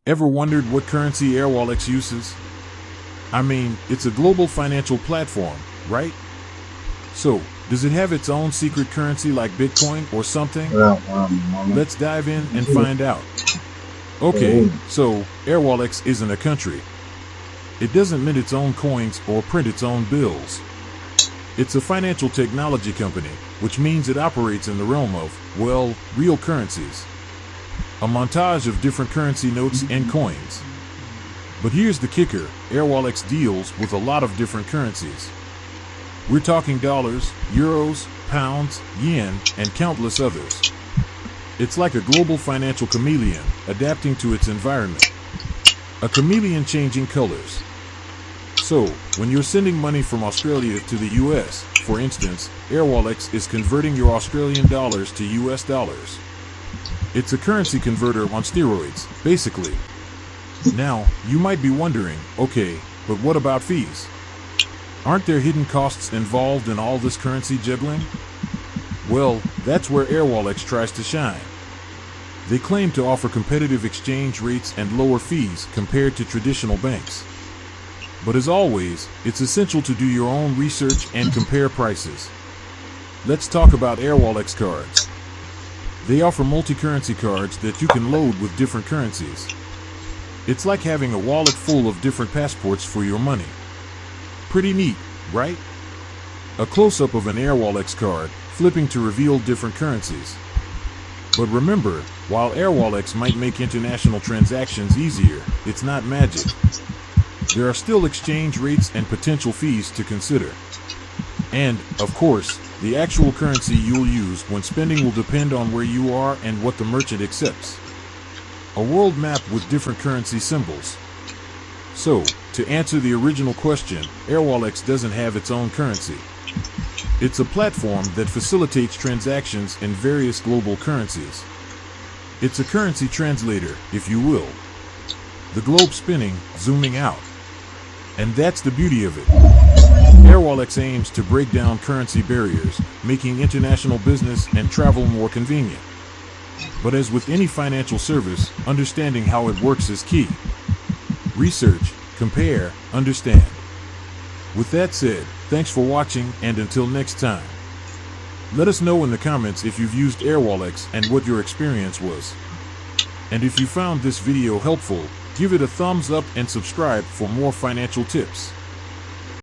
Ever wondered what currency Airwallex uses? I mean, it's a global financial platform, right? So, does it have its own secret currency like Bitcoin or something? Let's dive in and find out. Okay, so Airwallex isn't a country. It doesn't mint its own coins or print its own bills. It's a financial technology company, which means it operates in the realm of, well, real currencies. A montage of different currency notes and coins. But here's the kicker, Airwallex deals with a lot of different currencies. We're talking dollars, euros, pounds, yen, and countless others. It's like a global financial chameleon, adapting to its environment. A chameleon changing colors. So, when you're sending money from Australia to the US, for instance, Airwallex is converting your Australian dollars to US dollars. It's a currency converter on steroids, basically. Now, you might be wondering, okay, but what about fees? Aren't there hidden costs involved in all this currency juggling? Well, that's where Airwallex tries to shine. They claim to offer competitive exchange rates and lower fees compared to traditional banks. But as always, it's essential to do your own research and compare prices. Let's talk about Airwallex cards. They offer multi-currency cards that you can load with different currencies. It's like having a wallet full of different passports for your money. Pretty neat, right? A close-up of an Airwallex card, flipping to reveal different currencies. But remember, while Airwallex might make international transactions easier, it's not magic. There are still exchange rates and potential fees to consider. And, of course, the actual currency you'll use when spending will depend on where you are and what the merchant accepts. A world map with different currency symbols. So, to answer the original question, Airwallex doesn't have its own currency. It's a platform that facilitates transactions in various global currencies. It's a currency translator, if you will. The globe spinning, zooming out. And that's the beauty of it. Airwallex aims to break down currency barriers, making international business and travel more convenient. But as with any financial service, understanding how it works is key. Research, compare, understand. With that said, thanks for watching, and until next time. Let us know in the comments if you've used Airwallex and what your experience was. And if you found this video helpful, give it a thumbs up and subscribe for more financial tips.